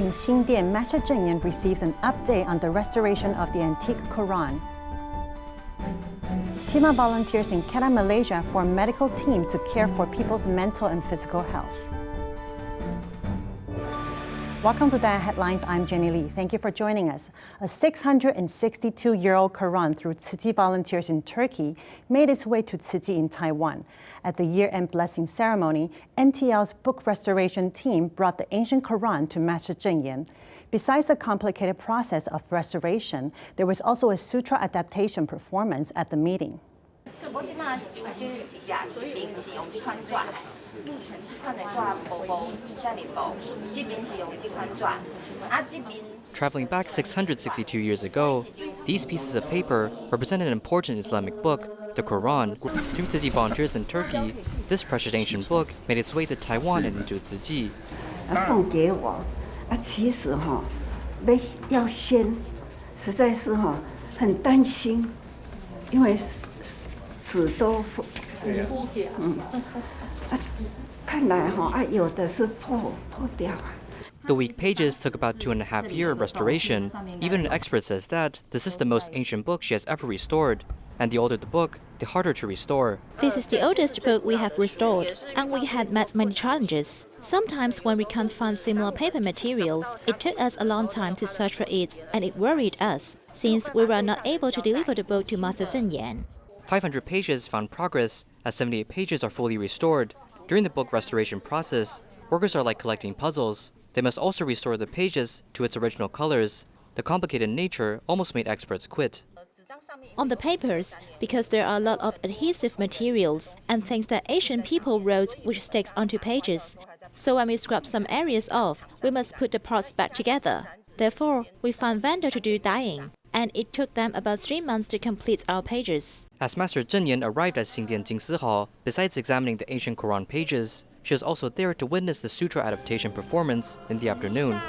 in Xindian, Master Cheng Yen receives an update on the restoration of the antique Quran. Taiwan volunteers in Kedah, Malaysia form medical team to care for people's mental and physical health. Welcome to Diet Headlines. I'm Jenny Lee. Thank you for joining us. A 662-year-old Quran through Tzu Chi volunteers in Turkey made its way to Tzu Chi in Taiwan. At the year-end blessing ceremony, NTL's book restoration team brought the ancient Quran to Master Cheng Yen. Besides the complicated process of restoration, there was also a sutra adaptation performance at the meeting. Traveling back 662 years ago, these pieces of paper represent an important Islamic book, the Quran. Through Tzu Chi volunteers in Turkey, this precious ancient book made its way to Taiwan and into Tzu Chi. 送给我其实要先实在是很担心，因为纸都看来有的是破掉。 The weak pages took about 2.5 years of restoration. Even an expert says that this is the most ancient book she has ever restored. And the older the book, the harder to restore. This is the oldest book we have restored, and we had met many challenges. Sometimes when we can't find similar paper materials, it took us a long time to search for it, and it worried us, since we were not able to deliver the book to Master Cheng Yen. 500 pages found progress, as 78 pages are fully restored. During the book restoration process, workers are like collecting puzzles. They must also restore the pages to its original colors. The complicated nature almost made experts quit. On the papers, because there are a lot of adhesive materials and things that Asian people wrote which sticks onto pages. So when we scrub some areas off, we must put the parts back together. Therefore, we found vendor to do dyeing, and it took them about 3 months to complete our pages. As Master Cheng Yen arrived at Xindian Jingsi Hall, besides examining the ancient Quran pages, she was also there to witness the sutra adaptation performance in the afternoon.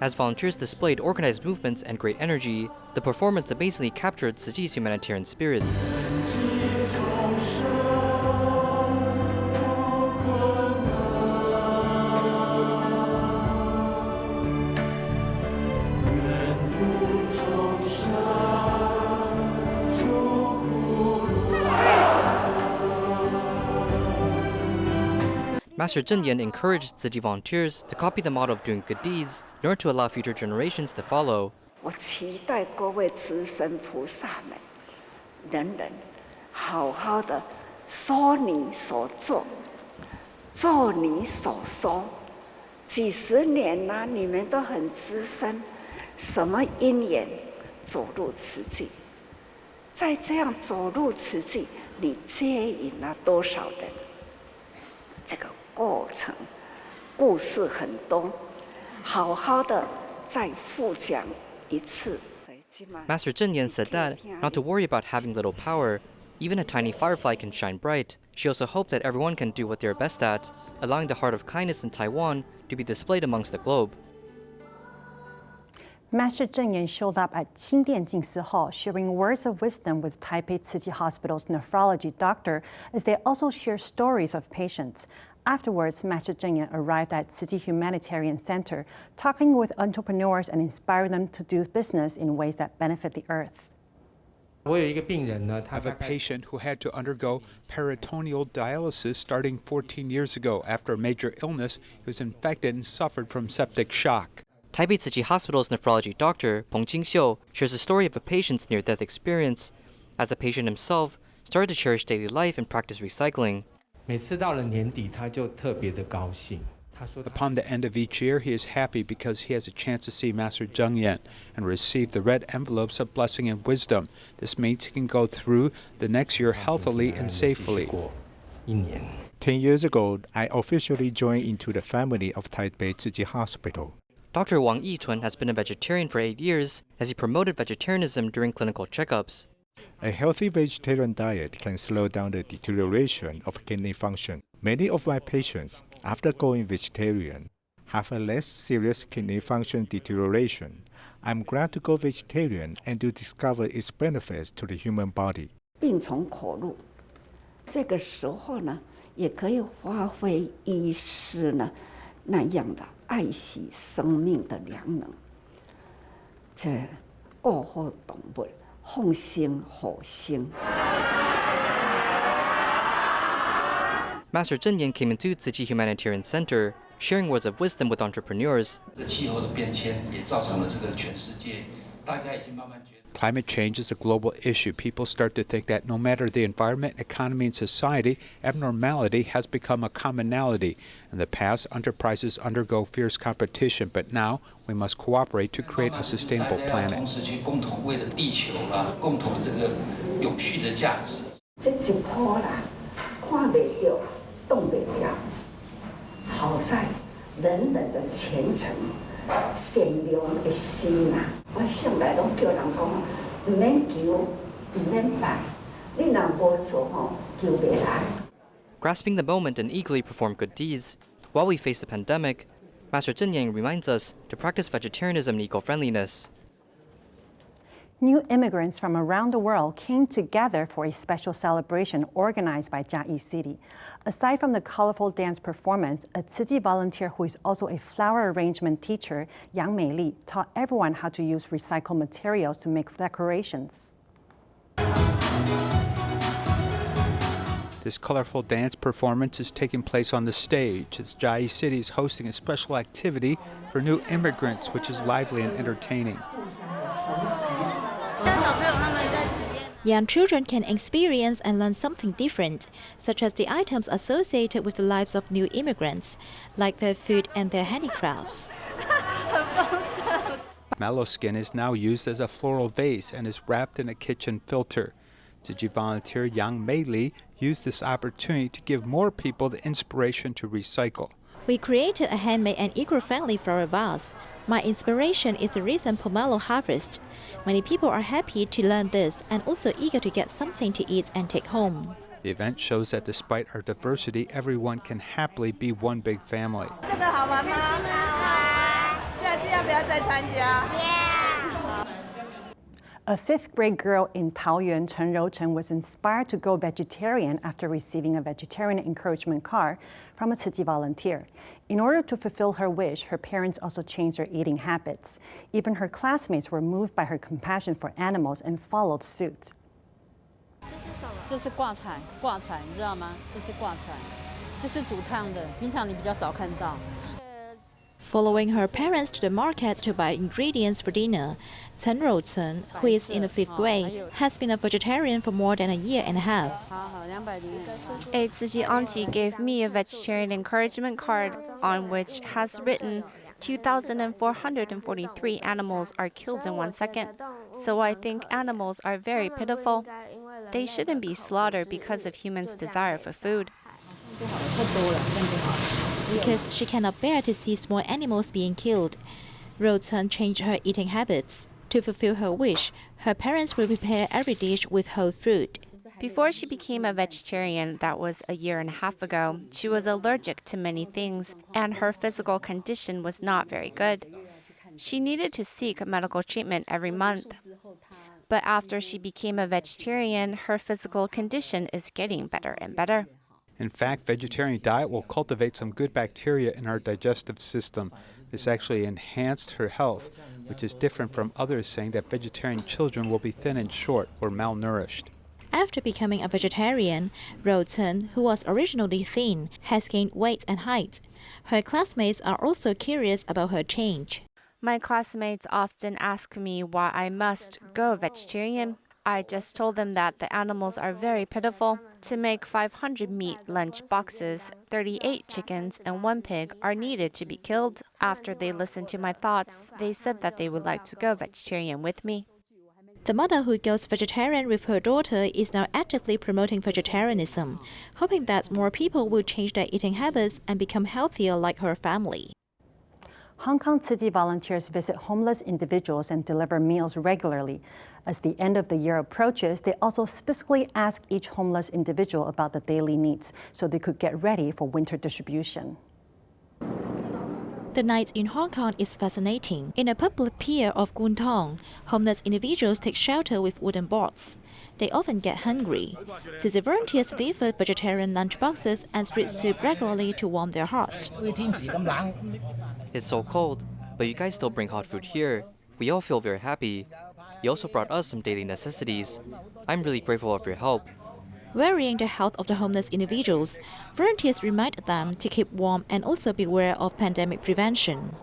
As volunteers displayed organized movements and great energy, the performance amazingly captured Tzu Chi's humanitarian spirit. Master Cheng Yen encouraged Tzu Chi volunteers to copy the model of doing good deeds in order to allow future generations to follow. 我期待各位慈神菩萨们，人人好好的说你所做，做你所说。几十年啦，你们都很资深，什么因缘走入慈济？在这样走入慈济，你接引了多少人？这个过程故事很多，好好的再复讲一次。 Master Cheng Yen said that not to worry about having little power, even a tiny firefly can shine bright. She also hoped that everyone can do what they are best at, allowing the heart of kindness in Taiwan to be displayed amongst the globe. Master Cheng Yen showed up at Xindian Jingsi Hall, sharing words of wisdom with Taipei Tzu Chi Hospital's nephrology doctor, as they also share stories of patients. Afterwards, Master Cheng Yen arrived at Tzu Chi Humanitarian Center, talking with entrepreneurs and inspiring them to do business in ways that benefit the earth. I have a patient who had to undergo peritoneal dialysis starting 14 years ago. After a major illness, he was infected and suffered from septic shock. Taipei Tzu Chi Hospital's nephrology doctor, Peng Jingxiu, shares a story of a patient's near-death experience, as the patient himself started to cherish daily life and practice recycling. Upon the end of each year, he is happy because he has a chance to see Master Cheng Yen and receive the red envelopes of blessing and wisdom. This means he can go through the next year healthily and safely. 10 years ago, I officially joined into the family of Taipei Tzu Chi Hospital. Dr. Wang Yichun has been a vegetarian for 8 years as he promoted vegetarianism during clinical checkups. A healthy vegetarian diet can slow down the deterioration of kidney function. Many of my patients, after going vegetarian, have a less serious kidney function deterioration. I'm glad to go vegetarian and to discover its benefits to the human body. 病从口入，这个时候呢，也可以发挥医师呢那样的爱惜生命的良能。这爱护动物，奉心护生。 Master Cheng Yen came into Tzu Chi Humanitarian Center, sharing words of wisdom with entrepreneurs. Climate change is a global issue. People start to think that no matter the environment, economy, and society, abnormality has become a commonality. In the past, enterprises undergo fierce competition, but now we must cooperate to create a sustainable planet. 这一波啦，看袂到，动袂了。好在人人的虔诚、善良的心呐，我向来拢叫人讲，唔免求，唔免拜，你若无做吼，求袂来。 Grasping the moment and eagerly perform good deeds. While we face the pandemic, Master Cheng Yen reminds us to practice vegetarianism and eco-friendliness. New immigrants from around the world came together for a special celebration organized by Chiayi City. Aside from the colorful dance performance, a Tzu Chi volunteer who is also a flower arrangement teacher, Yang Meili, taught everyone how to use recycled materials to make decorations. This colorful dance performance is taking place on the stage as Chiayi City is hosting a special activity for new immigrants, which is lively and entertaining. Young children can experience and learn something different, such as the items associated with the lives of new immigrants, like their food and their handicrafts. Mallow skin is now used as a floral vase and is wrapped in a kitchen filter. Tzu Chi volunteer Yang Meili used this opportunity to give more people the inspiration to recycle. We created a handmade and eco-friendly flower vase. My inspiration is the recent pomelo harvest. Many people are happy to learn this and also eager to get something to eat and take home. The event shows that despite our diversity, everyone can happily be one big family. A fifth grade girl in Taoyuan, Chen Rouchen, was inspired to go vegetarian after receiving a vegetarian encouragement card from a Tzu Chi volunteer. In order to fulfill her wish, her parents also changed their eating habits. Even her classmates were moved by her compassion for animals and followed suit. 这是挂彩，你知道吗？这是挂彩，这是煮汤的，平常你比较少看到。 Following her parents to the market to buy ingredients for dinner, Chen Rouchen, who is in the 5th grade, has been a vegetarian for more than a year and a half. A Tzu Chi auntie gave me a vegetarian encouragement card on which has written 2,443 animals are killed in 1 second. So I think animals are very pitiful. They shouldn't be slaughtered because of humans' desire for food. Because she cannot bear to see small animals being killed, Rouchen changed her eating habits. To fulfill her wish, her parents will prepare every dish with whole fruit. Before she became a vegetarian, that was a year and a half ago, she was allergic to many things, and her physical condition was not very good. She needed to seek medical treatment every month. But after she became a vegetarian, her physical condition is getting better and better. In fact, vegetarian diet will cultivate some good bacteria in our digestive system. This actually enhanced her health, which is different from others saying that vegetarian children will be thin and short or malnourished. After becoming a vegetarian, Rouchen, who was originally thin, has gained weight and height. Her classmates are also curious about her change. My classmates often ask me why I must go vegetarian. I just told them that the animals are very pitiful. To make 500 meat lunch boxes, 38 chickens and 1 pig are needed to be killed. After they listened to my thoughts, they said that they would like to go vegetarian with me. The mother who goes vegetarian with her daughter is now actively promoting vegetarianism, hoping that more people will change their eating habits and become healthier like her family. Hong Kong Tzu Chi volunteers visit homeless individuals and deliver meals regularly. As the end of the year approaches, they also specifically ask each homeless individual about the daily needs so they could get ready for winter distribution. The night in Hong Kong is fascinating. In a public pier of Kwun Tong, homeless individuals take shelter with wooden boards. They often get hungry. Tzu volunteers deliver vegetarian lunch boxes and street soup regularly to warm their heart. It's so cold, but you guys still bring hot food here. We all feel very happy. You also brought us some daily necessities. I'm really grateful of your help. Worrying the health of the homeless individuals, volunteers remind them to keep warm and also beware of pandemic prevention.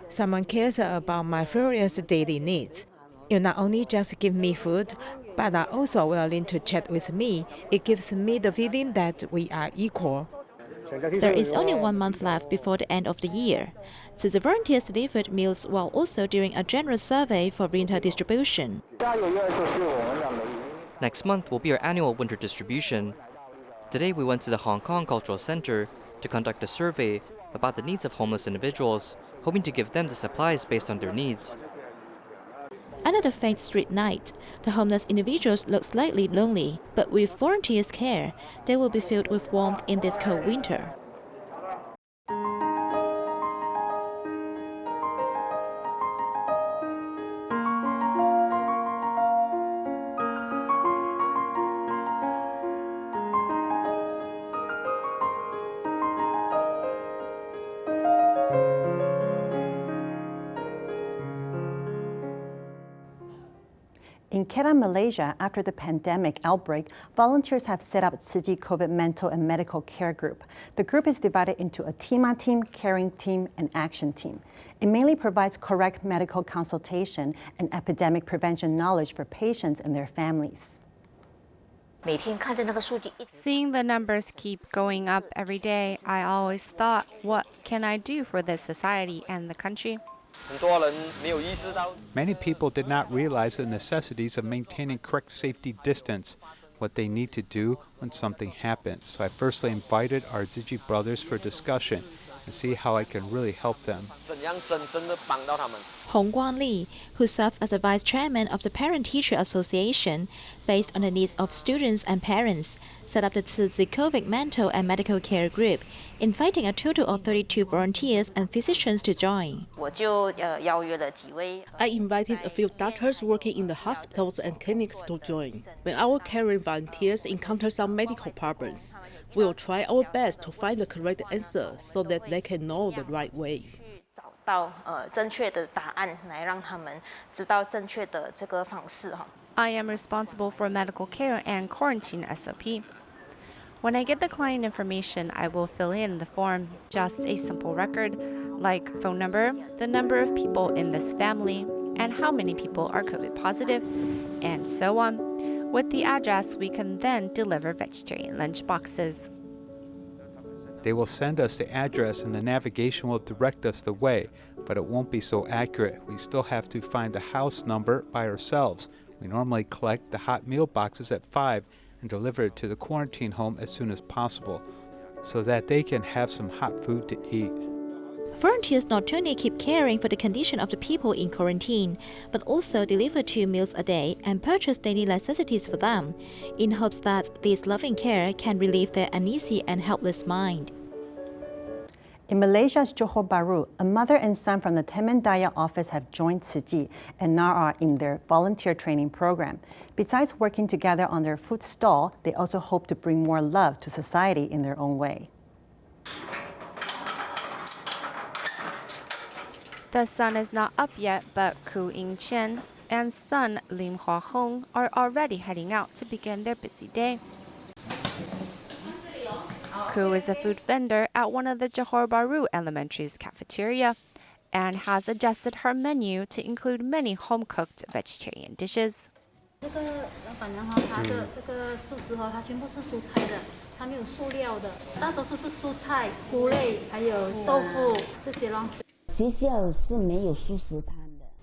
Someone cares about my various daily needs. You not only just give me food, but are also willing to chat with me. It gives me the feeling that we are equal. There is only 1 month left before the end of the year. So the volunteers delivered meals while also doing a generous survey for winter distribution. Next month will be our annual winter distribution. Today we went to the Hong Kong Cultural Center to conduct a survey about the needs of homeless individuals, hoping to give them the supplies based on their needs. Under the faint street night, the homeless individuals look slightly lonely, but with volunteers' care, they will be filled with warmth in this cold winter. In Kedah, Malaysia, after the pandemic outbreak, volunteers have set up Tzu Chi COVID mental and medical care group. The group is divided into a TIMA team, caring team, and action team. It mainly provides correct medical consultation and epidemic prevention knowledge for patients and their families. Seeing the numbers keep going up every day, I always thought, what can I do for this society and the country? Many people did not realize the necessities of maintaining correct safety distance, what they need to do when something happens. So I firstly invited our Tzu Chi brothers for discussion and see how I can really help them. Hong Guang Li, who serves as the vice chairman of the Parent-Teacher Association, based on the needs of students and parents, set up the Tzu Chi COVID mental and medical care group, inviting a total of 32 volunteers and physicians to join. I invited a few doctors working in the hospitals and clinics to join. When our caring volunteers encounter some medical problems, we will try our best to find the correct answer so that they can know the right way. I am responsible for medical care and quarantine SOP. When I get the client information, I will fill in the form, just a simple record, like phone number, the number of people in this family, and how many people are COVID positive, and so on. With the address, we can then deliver vegetarian lunch boxes. They will send us the address and the navigation will direct us the way, but it won't be so accurate. We still have to find the house number by ourselves. We normally collect the hot meal boxes at 5 and deliver it to the quarantine home as soon as possible, so that they can have some hot food to eat. Volunteers not only keep caring for the condition of the people in quarantine, but also deliver 2 meals a day and purchase daily necessities for them, in hopes that this loving care can relieve their uneasy and helpless mind. In Malaysia's Johor Bahru, a mother and son from the Temen Daya office have joined Tzu Chi and now are in their volunteer training program. Besides working together on their food stall, they also hope to bring more love to society in their own way. The sun is not up yet, but Ku Ying Chen and son Lim Hua Hong are already heading out to begin their busy day. Ku is a food vendor at one of the Johor Bahru Elementary's cafeteria and has adjusted her menu to include many home-cooked vegetarian dishes.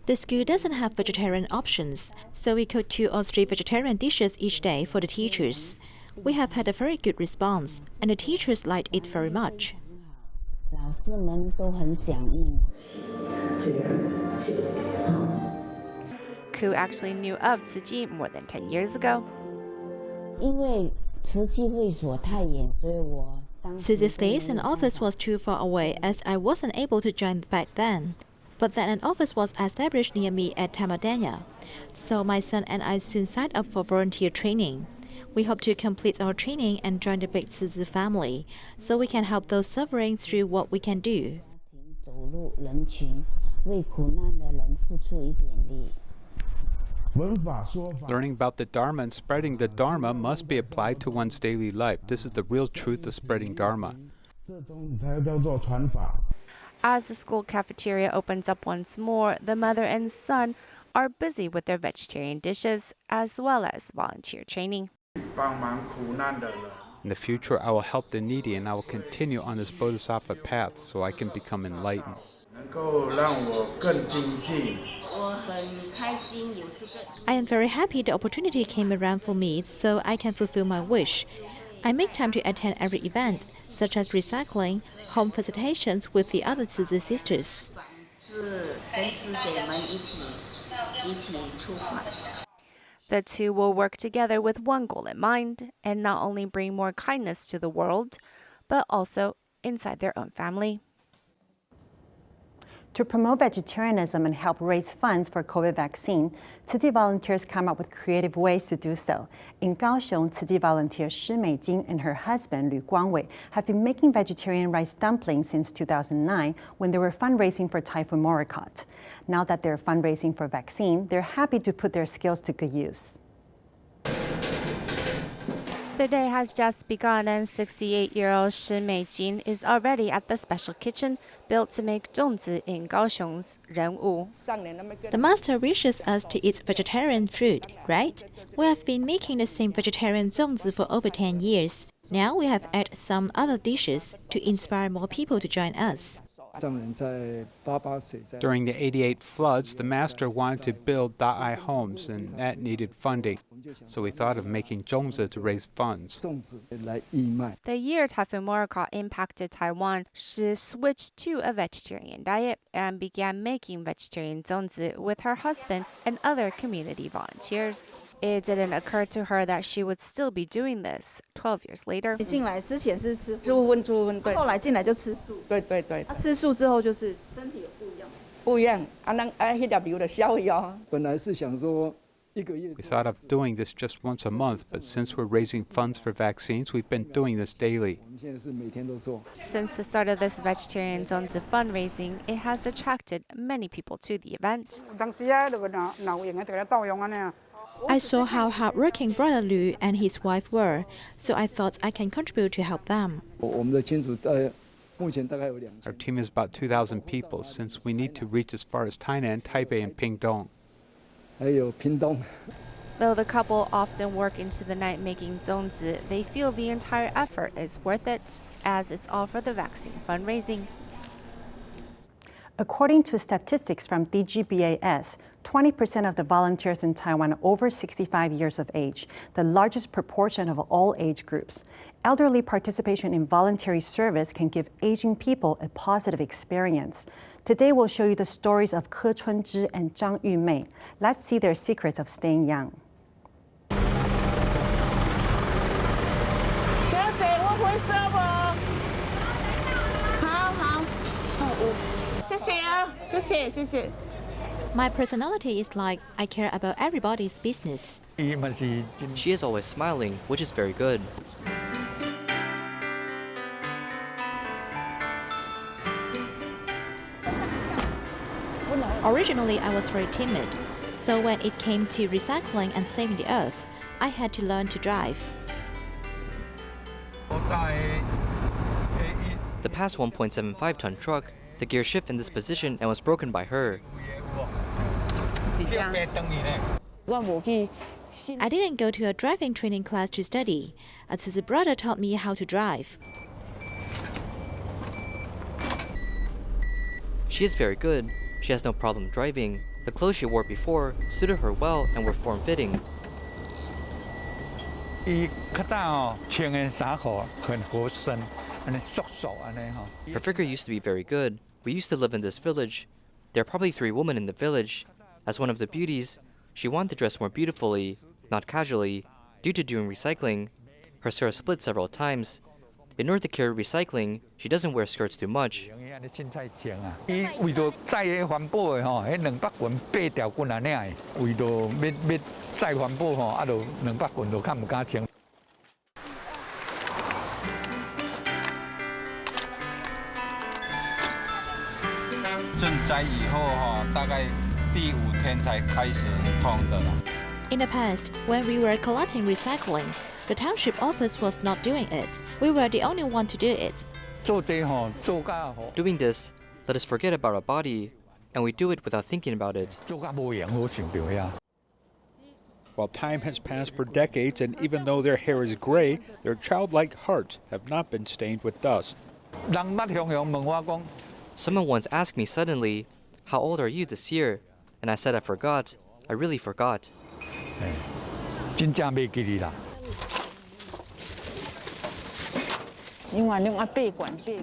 The school doesn't have vegetarian options, so we cook 2 or 3 vegetarian dishes each day for the teachers. We have had a very good response, and the teachers liked it very much. Ku actually knew of Tzu Chi more than 10 years ago. Tzu Chi's days and office was too far away as I wasn't able to join back then. But then an office was established near me at Tamadanya. So my son and I soon signed up for volunteer training. We hope to complete our training and join the big Tzu Chi family, so we can help those suffering through what we can do. Learning about the Dharma and spreading the Dharma must be applied to one's daily life. This is the real truth of spreading Dharma. As the school cafeteria opens up once more, the mother and son are busy with their vegetarian dishes as well as volunteer training. In the future, I will help the needy and I will continue on this bodhisattva path so I can become enlightened. I am very happy the opportunity came around for me so I can fulfill my wish. I make time to attend every event, such as recycling, home visitations with the other Tzu Chi sisters. The two will work together with one goal in mind and not only bring more kindness to the world, but also inside their own family. To promote vegetarianism and help raise funds for COVID vaccine, Tzu Chi volunteers come up with creative ways to do so. In Kaohsiung, Tzu Chi volunteer Shi Meijing and her husband Lu Guangwei have been making vegetarian rice dumplings since 2009 when they were fundraising for Typhoon Morakot. Now that they're fundraising for vaccine, they're happy to put their skills to good use. The day has just begun and 68-year-old Shi Meijing is already at the special kitchen built to make zongzi in Kaohsiung's Renwu. The master wishes us to eat vegetarian food, right? We have been making the same vegetarian zongzi for over 10 years. Now we have added some other dishes to inspire more people to join us. During the 88 floods, the master wanted to build da'ai homes, and that needed funding. So we thought of making zongzi to raise funds. The year Typhoon Morakot impacted Taiwan, she switched to a vegetarian diet and began making vegetarian zongzi with her husband and other community volunteers. It didn't occur to her that she would still be doing this 12 years later. We thought of doing this just once a month, but since we're raising funds for vaccines, we've been doing this daily. Since the start of this vegetarian zongzi fundraising, it has attracted many people to the event. I saw how hardworking Brother Lu and his wife were, so I thought I can contribute to help them. Our team is about 2,000 people, since we need to reach as far as Tainan, Taipei, and Pingdong. Though the couple often work into the night making zongzi, they feel the entire effort is worth it, as it's all for the vaccine fundraising. According to statistics from DGBAS, 20% of the volunteers in Taiwan are over 65 years of age, the largest proportion of all age groups. Elderly participation in voluntary service can give aging people a positive experience. Today we'll show you the stories of Ke Chunzhi and Zhang Yumei. Let's see their secrets of staying young. My personality is like I care about everybody's business. She is always smiling, which is very good. Originally, I was very timid, so when it came to recycling and saving the earth, I had to learn to drive. The past 1.75-ton truck, the gear shift in this position and was broken by her. I didn't go to a driving training class to study. A Tzu Chi brother taught me how to drive. She is very good. She has no problem driving. The clothes she wore before suited her well and were form-fitting. Her figure used to be very good. We used to live in this village. There are probably 3 women in the village. As one of the beauties, she wanted to dress more beautifully, not casually. Due to doing recycling, her skirt split several times. In order to carry recycling, she doesn't wear skirts too much. In the past, when we were collecting recycling, the township office was not doing it. We were the only one to do it. Doing this, let us forget about our body, and we do it without thinking about it. While time has passed for decades, and even though their hair is gray, their childlike hearts have not been stained with dust. Someone once asked me suddenly, "How old are you this year?" And I said I forgot. I really forgot.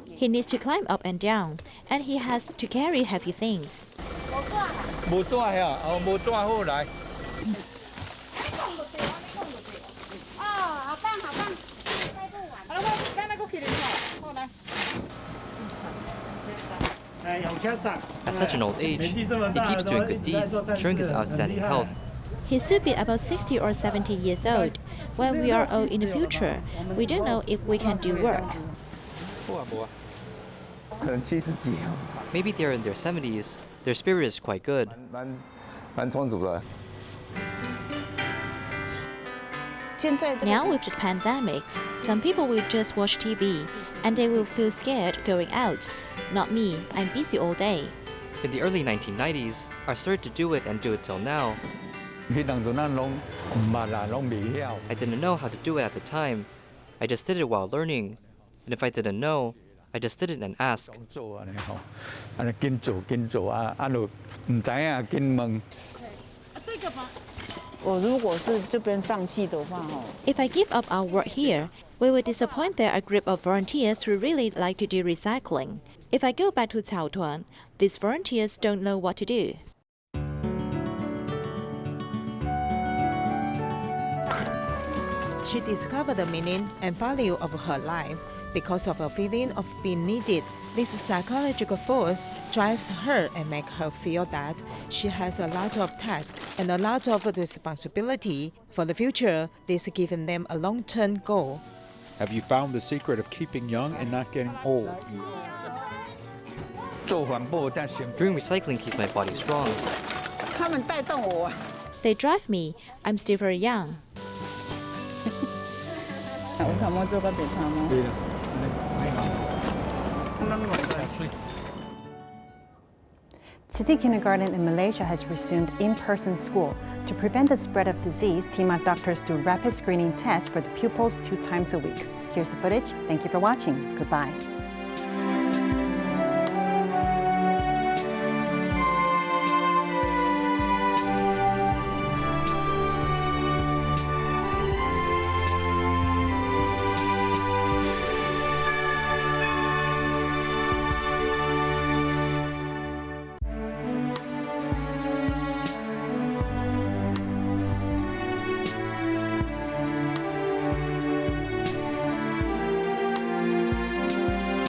He needs to climb up and down, and he has to carry heavy things. At such an old age, he keeps doing good deeds, showing his outstanding health. He should be about 60 or 70 years old. When we are old in the future, we don't know if we can do work. Maybe they're in their 70s. Their spirit is quite good. Now with the pandemic, some people will just watch TV and they will feel scared going out. Not me, I'm busy all day. In the early 1990s, I started to do it and do it till now. I didn't know how to do it at the time. I just did it while learning. And if I didn't know, I just did it and asked. If I give up our work here, we will disappoint there a group of volunteers who really like to do recycling. If I go back to Taotuan, these volunteers don't know what to do. She discovered the meaning and value of her life because of a feeling of being needed. This psychological force drives her and makes her feel that she has a lot of tasks and a lot of responsibility. For the future, this is giving them a long-term goal. Have you found the secret of keeping young and not getting old? Doing recycling keeps my body strong. They drive me. I'm still very young. Tzu Chi Kindergarten in Malaysia has resumed in-person school. To prevent the spread of disease, team of doctors do rapid screening tests for the pupils 2 times a week. Here's the footage. Thank you for watching. Goodbye.